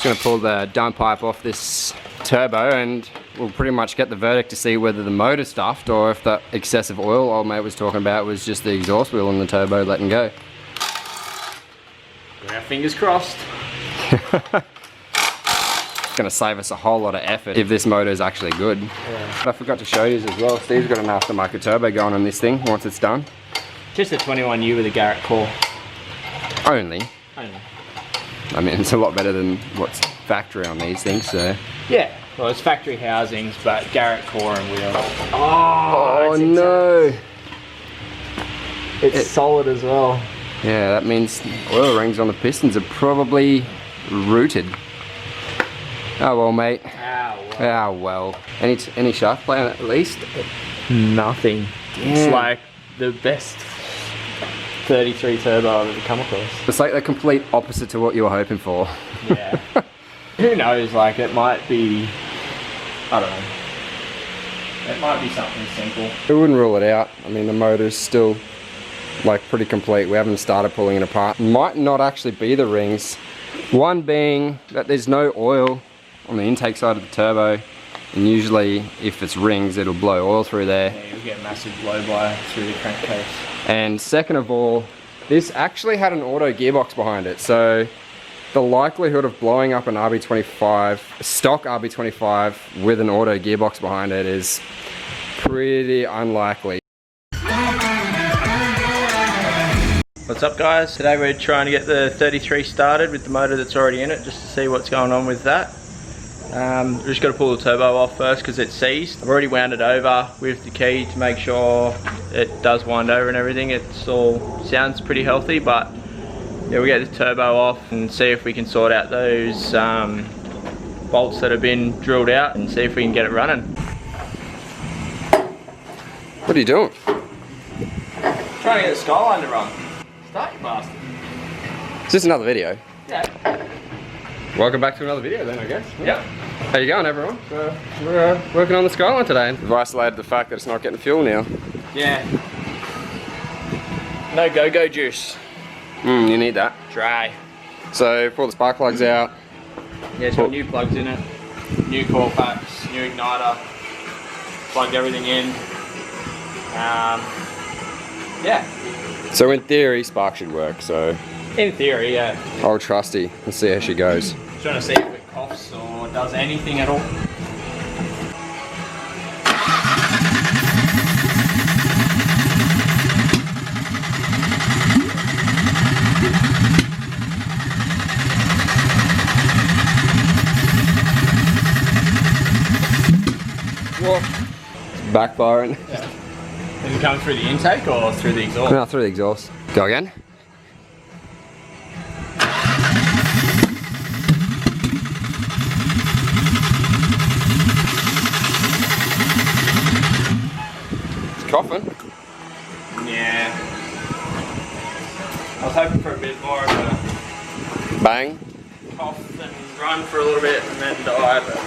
going to pull the dump pipe off this turbo and we'll pretty much get the verdict to see whether the motor's stuffed or if the excessive oil old mate was talking about was just the exhaust wheel on the turbo letting go. Got our fingers crossed. It's going to save us a whole lot of effort if this motor is actually good. Yeah. I forgot to show you as well, Steve's got an aftermarket turbo going on this thing once it's done. Just a 21U with a Garrett core. Only. Only. I mean, it's a lot better than what's factory on these things, so. Yeah, well, it's factory housings, but Garrett core and wheels. Oh no! It's solid as well. Yeah, that means oil rings on the pistons are probably rooted. Oh well, mate. Ow. Oh well. Any shaft play on it at least? Nothing. Damn. It's like the best 33 turbo I've ever come across. It's like the complete opposite to what you were hoping for. Yeah. Who knows, like it might be, I don't know. It might be something simple. We wouldn't rule it out. I mean, the motor's still like pretty complete. We haven't started pulling it apart. Might not actually be the rings. One being that there's no oil on the intake side of the turbo. And usually if it's rings, it'll blow oil through there. Yeah, you'll get a massive blow by through the crankcase. And second of all, this actually had an auto gearbox behind it. So the likelihood of blowing up an RB25, stock RB25 with an auto gearbox behind it is pretty unlikely. What's up guys? Today we're trying to get the 33 started with the motor that's already in it, just to see what's going on with that. We've just got to pull the turbo off first because it's seized. I've already wound it over with the key to make sure it does wind over and everything. It's all sounds pretty healthy, but yeah, we'll get the turbo off and see if we can sort out those bolts that have been drilled out and see if we can get it running. What are you doing? Trying to get the skyline to run. Start, you bastard. Is this another video? Yeah. Welcome back to another video then, I guess. Yep. How you going, everyone? So we're working on the Skyline today. We've isolated the fact that it's not getting fuel now. Yeah. No go-go juice. You need that. Dry. So pull the spark plugs out. Yeah, it's got new plugs in it, new core packs, new igniter, plugged everything in. Yeah. So in theory, spark should work, so. In theory, yeah. Old trusty, let's see how she goes. Trying to see if it coughs or does anything at all. What? It's backfiring. Yeah. Is it coming through the intake or through the exhaust? No, through the exhaust. Go again. Coughing. Yeah. I was hoping for a bit more of a Bang. cough and run for a little bit and then die, but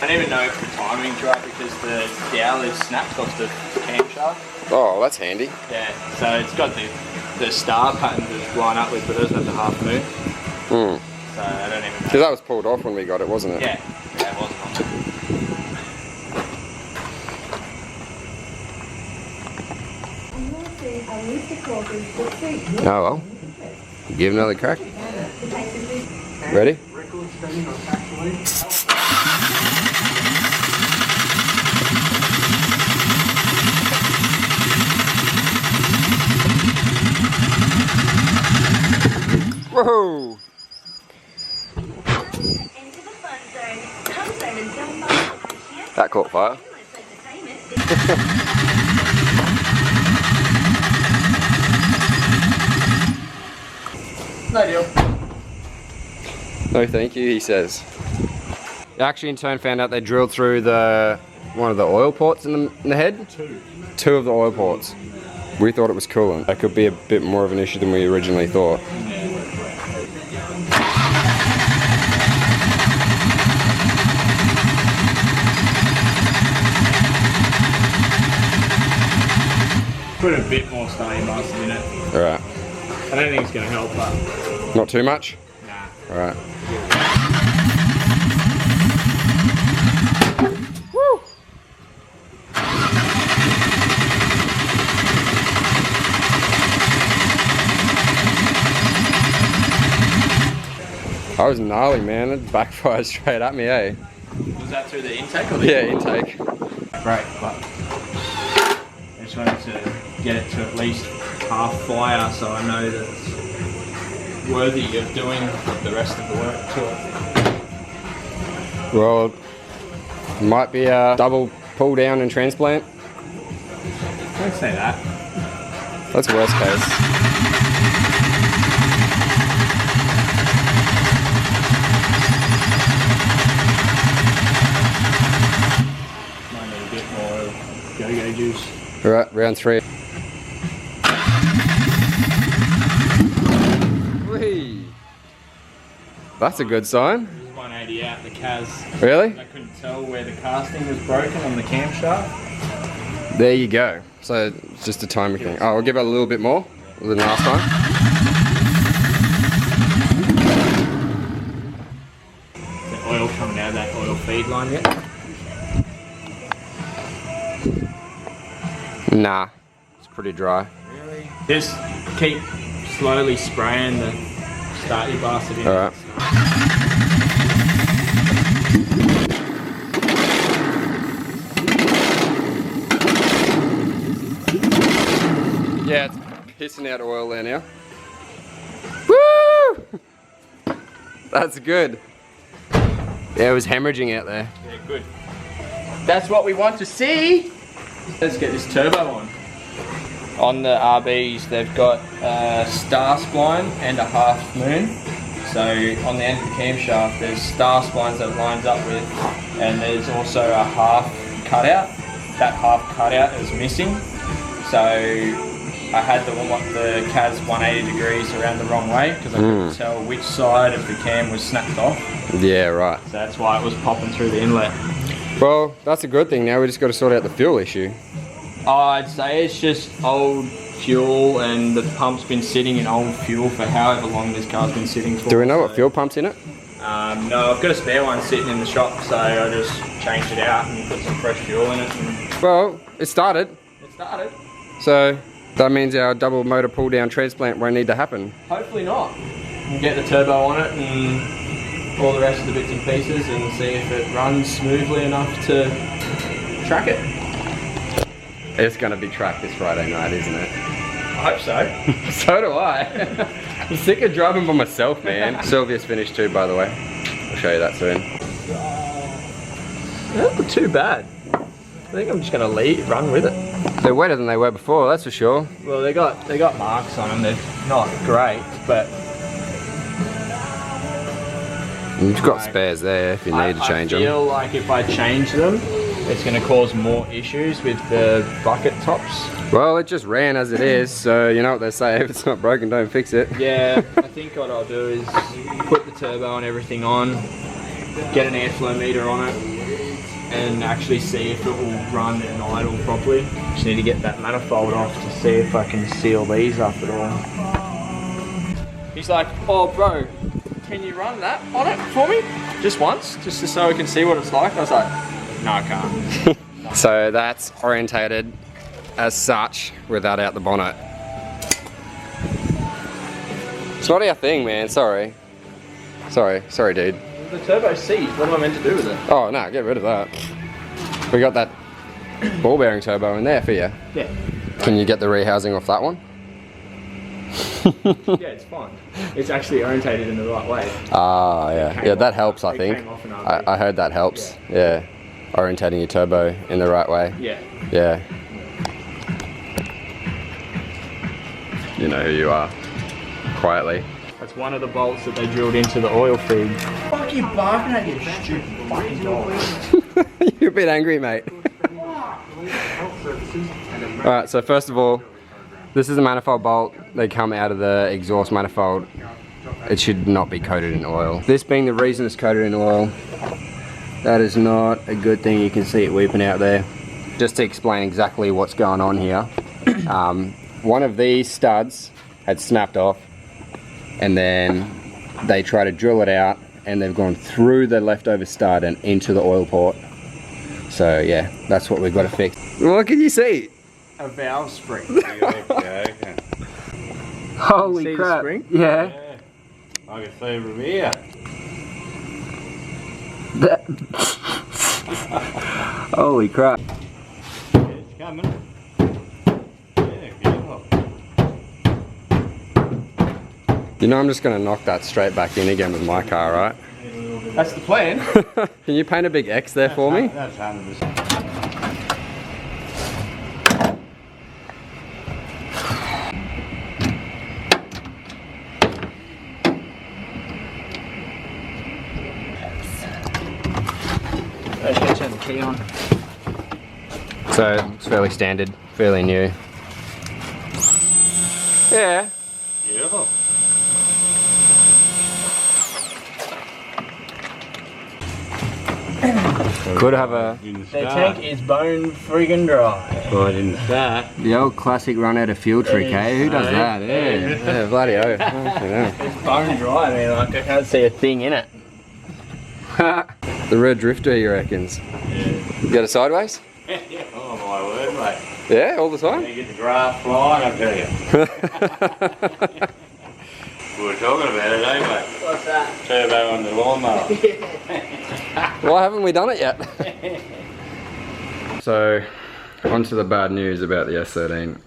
I don't even know if the timing's right because the dowel is snapped off the camshaft. Oh, that's handy. Yeah, so it's got the star pattern to line up with, but it doesn't have the half moon. So I don't even know. Because that was pulled off when we got it, wasn't it? Yeah, yeah, it wasn't on. Oh well. Give it another crack. Ready? Whoa! That caught fire. No deal. No thank you, he says. Actually in turn found out they drilled through one of the oil ports in the head. Two of the oil ports. We thought it was coolant. That could be a bit more of an issue than we originally thought. Put a bit more starting master in it. Alright. I don't think it's going to help, but... Not too much? Nah. Alright. I was gnarly, man. It backfired straight at me, eh? Was that through the intake or the Yeah, intake. Great, but I just wanted to get it to at least half fire so I know that it's worthy of doing the rest of the work to it. Well, might be a double pull down and transplant. Don't say that. That's worst case. Go-go juice. Alright, round 3. Whee! That's a good sign. It was 180 out the cas. Really? I couldn't tell where the casting was broken on the camshaft. There you go. So it's just a timing thing. Oh, I'll give it a little bit more than last time. The oil coming out of that oil feed line yet? Nah, it's pretty dry. Really? Just keep slowly spraying the starty bastard in. Alright. Yeah, it's pissing out oil there now. Woo! That's good. Yeah, it was hemorrhaging out there. Yeah, good. That's what we want to see. Let's get this turbo on. On the RBs, they've got a star spline and a half moon. So on the end of the camshaft, there's star splines that it lines up with, and there's also a half cutout. That half cutout is missing. So I had the CAS 180 degrees around the wrong way because I couldn't tell which side of the cam was snapped off. Yeah, right. So that's why it was popping through the inlet. Well, that's a good thing. Now we just got to sort out the fuel issue. Oh, I'd say it's just old fuel, and the pump's been sitting in old fuel for however long this car's been sitting for. Do we know what fuel pump's in it? No, I've got a spare one sitting in the shop, so I just changed it out and put some fresh fuel in it. And Well, it started. it started. So that means our double motor pull down transplant won't need to happen. Hopefully not. We'll get the turbo on it and all the rest of the bits and pieces and see if it runs smoothly enough to track it. It's going to be tracked this Friday night, isn't it? I hope so. So do I. I'm sick of driving by myself, man. Sylvia's finished too, by the way. I'll show you that soon. They don't look too bad. I think I'm just going to run with it. They're wetter than they were before, that's for sure. Well, they got marks on them. They're not great, but You've got spares there if you need to change them. I feel like if I change them, it's going to cause more issues with the bucket tops. Well, it just ran as it is, so you know what they say, if it's not broken, don't fix it. Yeah, I think what I'll do is put the turbo and everything on, get an airflow meter on it, and actually see if it will run and idle properly. Just need to get that manifold off to see if I can seal these up at all. He's like, oh bro, can you run that on it for me? Just once, just so I can see what it's like. I was like, no, I can't. So that's orientated as such with that out the bonnet. It's not our thing, man, sorry. Sorry, dude. The turbo seized, what am I meant to do with it? Oh no, get rid of that. We got that ball bearing turbo in there for you. Yeah. Can you get the rehousing off that one? Yeah, it's fine. It's actually orientated in the right way. Ah, yeah. Yeah, that helps, I think. Came off an RB. I heard that helps. Yeah. Orientating your turbo in the right way. Yeah. Yeah. You know who you are. Quietly. That's one of the bolts that they drilled into the oil feed. Fuck you barking at you stupid fucking dog. You're a bit angry, mate. Alright, so first of all, this is a manifold bolt. They come out of the exhaust manifold. It should not be coated in oil. This being the reason it's coated in oil, that is not a good thing. You can see it weeping out there. Just to explain exactly what's going on here. One of these studs had snapped off, and then they try to drill it out, and they've gone through the leftover stud and into the oil port. So yeah, that's what we've got to fix. What can you see? A valve spring. Holy See crap. the spring? Yeah. I can see from here. Holy crap. It's coming. Yeah, beautiful. You know I'm just gonna knock that straight back in again with my car, right? That's the plan. Can you paint a big X there for me? That's 100%. Let's go turn the key on. So it's fairly standard, fairly new. Yeah. Beautiful. Could have a In the The start. tank is bone friggin' dry. Right in the start. the old classic run out of fuel trick, eh? Who does that? Yeah, bloody oh. It's bone dry, man. Like I can't see a thing in it. The red drifter, you reckons? Yeah. You got it sideways? Oh my word, mate. Yeah, all the time? You get the grass flying, I tell you. We were talking about it, eh, mate? What's that? Turbo on the lawnmower. Why haven't we done it yet? So, on to the bad news about the S13.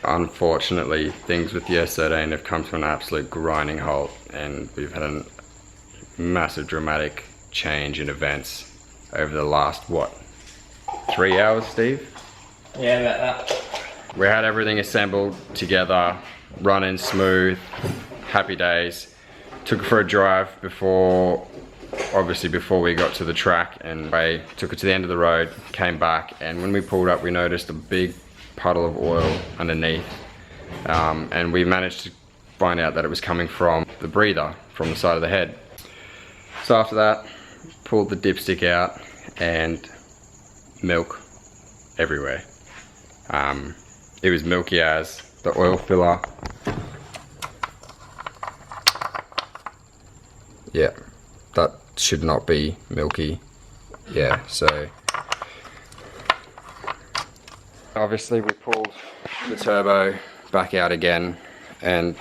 Unfortunately, things with the S13 have come to an absolute grinding halt, and we've had a massive dramatic change in events over the last, what, 3 hours, Steve? Yeah, about that. We had everything assembled together, running smooth, happy days. Took it for a drive before we got to the track, and I took it to the end of the road, came back, and when we pulled up we noticed a big puddle of oil underneath, and we managed to find out that it was coming from the breather from the side of the head. So after that, pulled the dipstick out and milk everywhere. It was milky as the oil filler. Yeah, that should not be milky. Yeah, so obviously we pulled the turbo back out again, and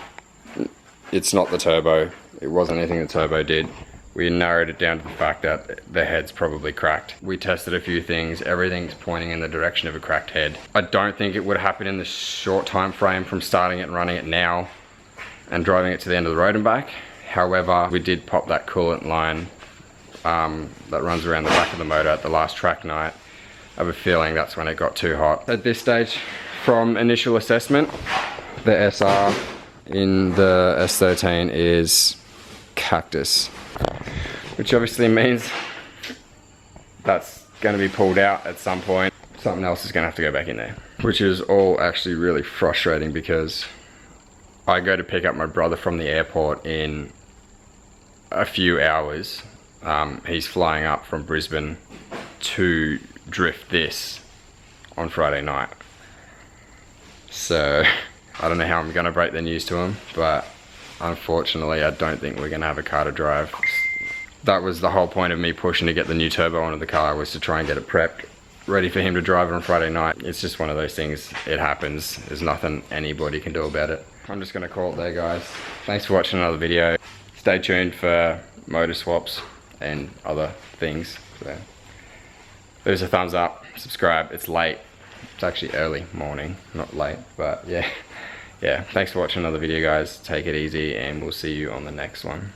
it's not the turbo. It wasn't anything the turbo did. We narrowed it down to the fact that the head's probably cracked. We tested a few things. Everything's pointing in the direction of a cracked head. I don't think it would happen in the short time frame from starting it and running it now and driving it to the end of the road and back. However, we did pop that coolant line that runs around the back of the motor at the last track night. I have a feeling that's when it got too hot. At this stage, from initial assessment, the SR in the S13 is cactus, which obviously means that's going to be pulled out at some point. Something else is going to have to go back in there, which is all actually really frustrating because I go to pick up my brother from the airport in a few hours. He's flying up from Brisbane to drift this on Friday night. So I don't know how I'm going to break the news to him, but unfortunately I don't think we're going to have a car to drive. That was the whole point of me pushing to get the new turbo onto the car, was to try and get it prepped, ready for him to drive on Friday night. It's just one of those things. It happens. There's nothing anybody can do about it. I'm just going to call it there, guys. Thanks for watching another video. Stay tuned for motor swaps and other things. So there's a thumbs up, subscribe. It's late. It's actually early morning, not late, but yeah. Thanks for watching another video, guys. Take it easy, and we'll see you on the next one.